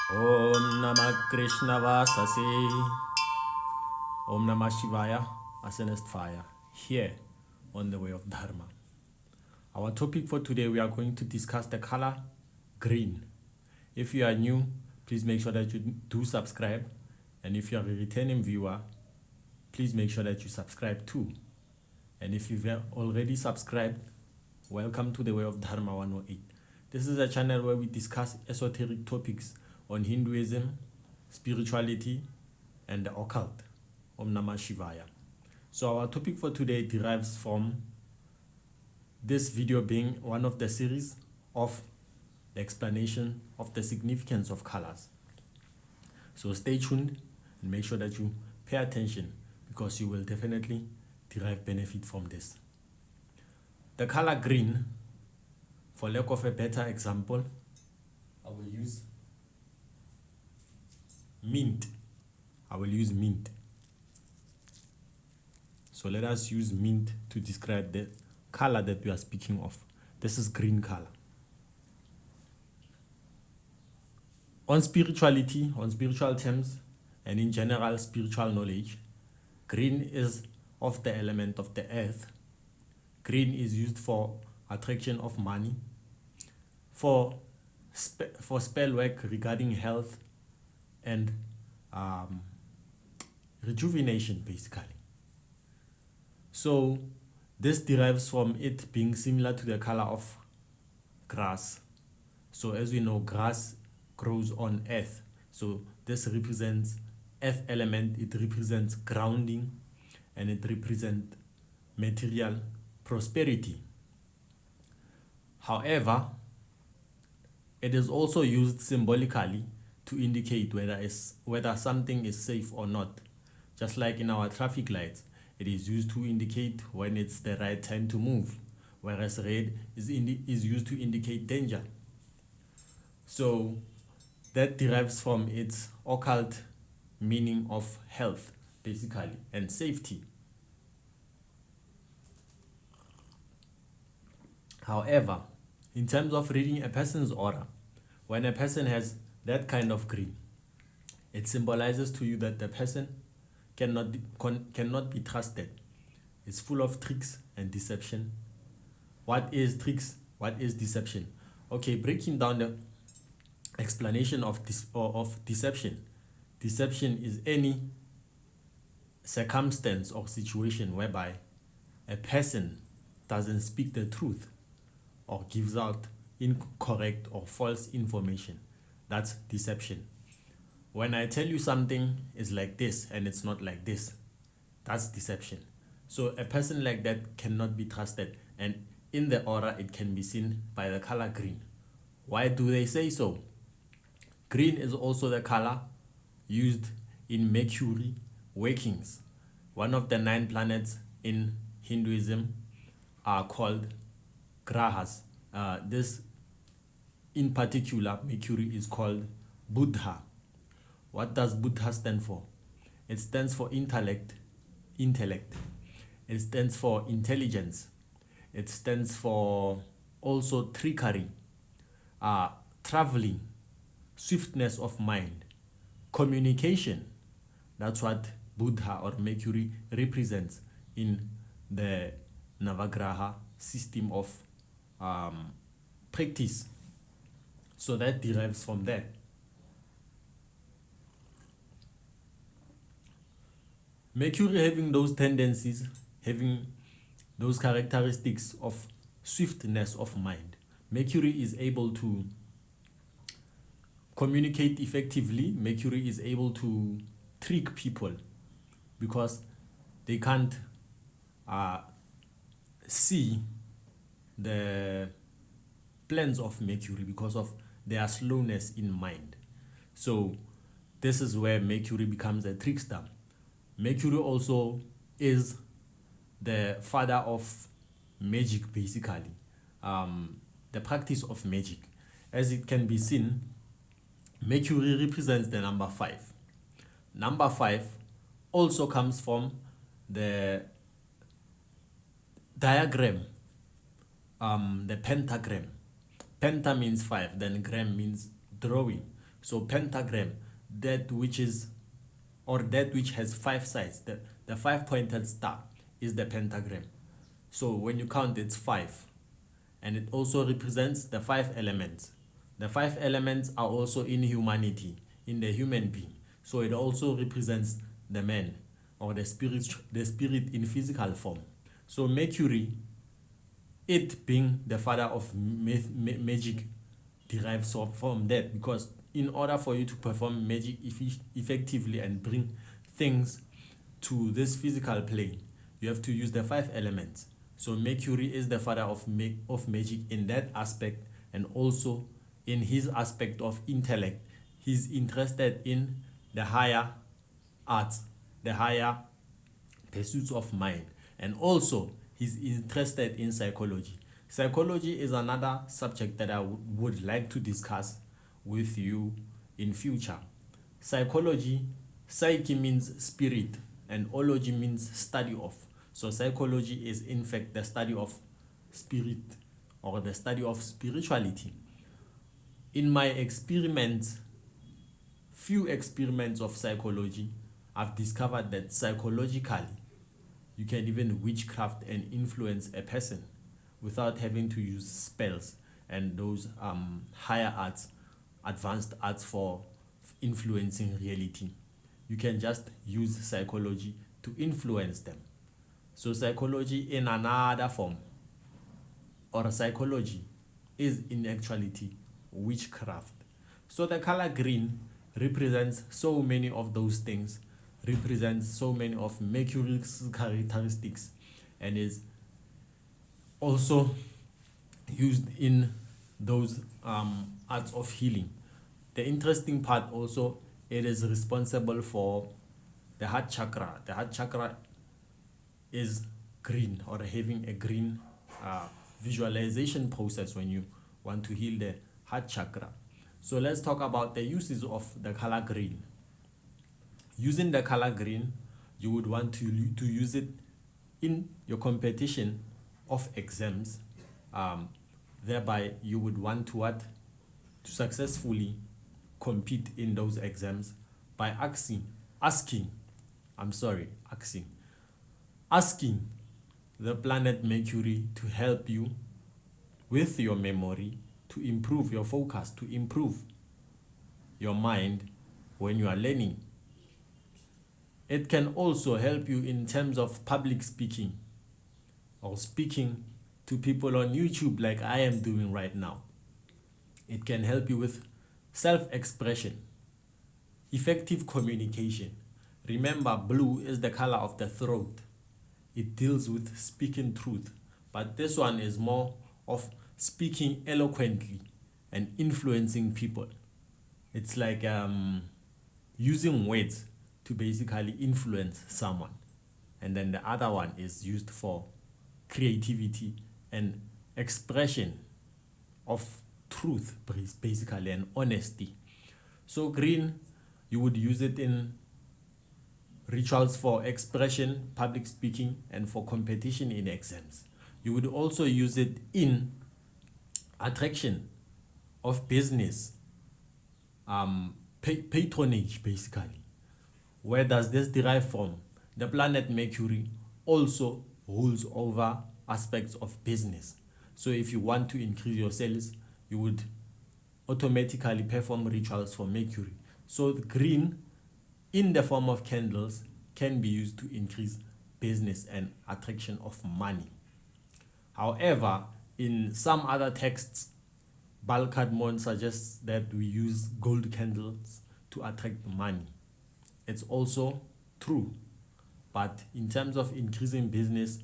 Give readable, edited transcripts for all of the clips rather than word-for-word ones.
Om Namah Krishna Vasasi. Om Namah Shivaya, Asenest Fire, here on the way of Dharma. Our topic for today, we are going to discuss the color green. If you are new, please make sure that you do subscribe. And if you are a returning viewer, please make sure that you subscribe too. And if you've already subscribed, welcome to the way of Dharma 108. This is a channel where we discuss esoteric topics on Hinduism, spirituality, and the occult. Om Namah Shivaya. So our topic for today derives from this video being one of the series of the explanation of the significance of colors. So stay tuned and make sure that you pay attention, because you will definitely derive benefit from this. The color green, for lack of a better example, I will use mint. So let us use mint to describe the color that we are speaking of. This is green color. On spirituality, on spiritual terms, and in general spiritual knowledge, green is of the element of the earth. Green is used for attraction of money, for spell work regarding health and rejuvenation, basically. So this derives from it being similar to the color of grass. So as we know, grass grows on earth. So this represents earth element, it represents grounding, and it represents material prosperity. However, it is also used symbolically to indicate whether something is safe or not. Just like in our traffic lights, it is used to indicate when it's the right time to move, whereas red is used to indicate danger. So that derives from its occult meaning of health, basically, and safety. However, in terms of reading a person's aura, when a person has that kind of green, it symbolizes to you that the person cannot be trusted. It's full of tricks and deception. What is tricks? What is deception? Okay, breaking down the explanation of deception. Deception is any circumstance or situation whereby a person doesn't speak the truth or gives out incorrect or false information. That's deception. When I tell you something is like this and it's not like this, that's deception. So a person like that cannot be trusted, and in the aura it can be seen by the color green. Why do they say so? Green is also the color used in Mercury workings. One of the 9 planets in Hinduism are called grahas. This in particular, Mercury is called Buddha. What does Buddha stand for? It stands for intellect. It stands for intelligence. It stands for also trickery, traveling, swiftness of mind, communication. That's what Buddha or Mercury represents in the Navagraha system of practice. So that derives from that. Mercury having those tendencies, having those characteristics of swiftness of mind, Mercury is able to communicate effectively. Mercury is able to trick people because they can't see the plans of Mercury because of their slowness in mind. So this is where Mercury becomes a trickster. Mercury also is the father of magic, basically, the practice of magic. As it can be seen, Mercury represents the number 5. Number 5 also comes from the diagram, the pentagram. Penta means 5, then gram means drawing. So pentagram, that which is, or that which has 5 sides, the 5-pointed star is the pentagram. So when you count, it's 5. And it also represents the 5 elements. The 5 elements are also in humanity, in the human being. So it also represents the man, or the spirit in physical form. So Mercury, it being the father of magic, derives from that, because in order for you to perform magic effectively and bring things to this physical plane, you have to use the 5 elements. So Mercury is the father of magic in that aspect, and also in his aspect of intellect. He's interested in the higher arts, the higher pursuits of mind, and also he's interested in psychology. Psychology is another subject that I would like to discuss with you in future. Psychology, psyche means spirit, and ology means study of. So psychology is in fact the study of spirit, or the study of spirituality. In my experiments, few experiments of psychology, I've discovered that psychologically you can even witchcraft and influence a person without having to use spells and those higher arts, advanced arts for influencing reality. You can just use psychology to influence them. So psychology in another form, or psychology, is in actuality witchcraft. So the color green represents so many of those things, represents so many of Mercury's characteristics, and is also used in those arts of healing. The interesting part also, it is responsible for the heart chakra. The heart chakra is green, or having a green visualization process when you want to heal the heart chakra. So let's talk about the uses of the color green. Using the color green, you would want to use it in your competition of exams. Thereby you would want to successfully compete in those exams by asking the planet Mercury to help you with your memory, to improve your focus, to improve your mind when you are learning. It can also help you in terms of public speaking, or speaking to people on YouTube like I am doing right now. It can help you with self-expression, effective communication. Remember, blue is the color of the throat. It deals with speaking truth, but this one is more of speaking eloquently and influencing people. It's like using words to basically influence someone. And then the other one is used for creativity and expression of truth, basically, and honesty. So green, you would use it in rituals for expression, public speaking, and for competition in exams. You would also use it in attraction of business, patronage, basically. Where does this derive from? The planet Mercury also rules over aspects of business. So if you want to increase your sales, you would automatically perform rituals for Mercury. So the green, in the form of candles, can be used to increase business and attraction of money. However, in some other texts, Balkadmon suggests that we use gold candles to attract money. It's also true, but in terms of increasing business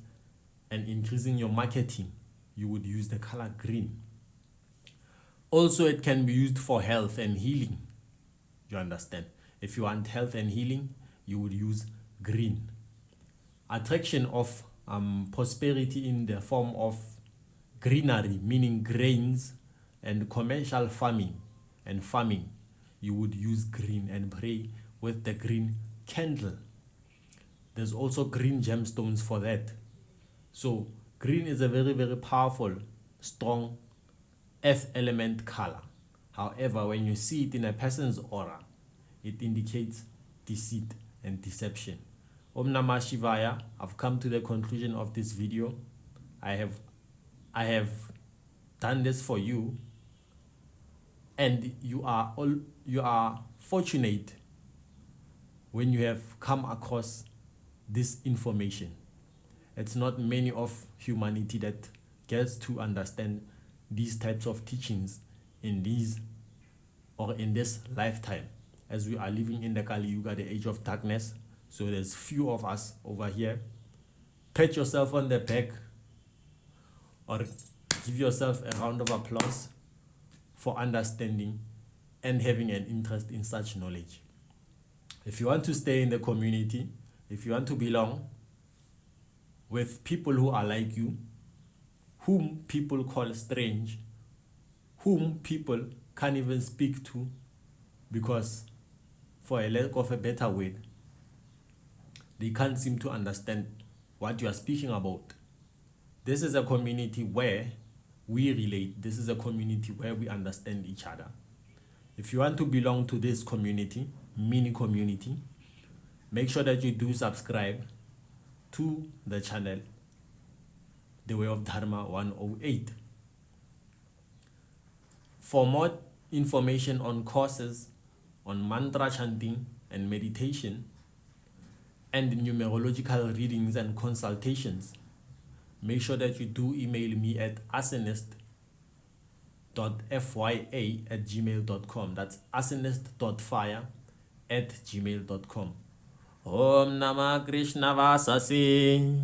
and increasing your marketing, you would use the color green. Also, it can be used for health and healing. You understand? If you want health and healing, you would use green. Attraction of prosperity in the form of greenery, meaning grains, and commercial farming and farming, you would use green and pray with the green candle. There's also green gemstones for that. So green is a very, very powerful, strong earth element color. However, when you see it in a person's aura, it indicates deceit and deception. Om Namah Shivaya. I've come to the conclusion of this video. I have done this for you, and you are fortunate when you have come across this information. It's not many of humanity that gets to understand these types of teachings in this lifetime, as we are living in the Kali Yuga, the age of darkness. So there's few of us over here. Pat yourself on the back or give yourself a round of applause for understanding and having an interest in such knowledge. If you want to stay in the community, if you want to belong with people who are like you, whom people call strange, whom people can't even speak to because, for a lack of a better word, they can't seem to understand what you are speaking about. This is a community where we relate. This is a community where we understand each other. If you want to belong to this community, mini community, make sure that you do subscribe to the channel, The Way of Dharma 108. For more information on courses on mantra chanting and meditation and numerological readings and consultations, make sure that you do email me at arsonist.fya@gmail.com. That's arsonist.fire@gmail.com. Om Namah Krishna Vasasi.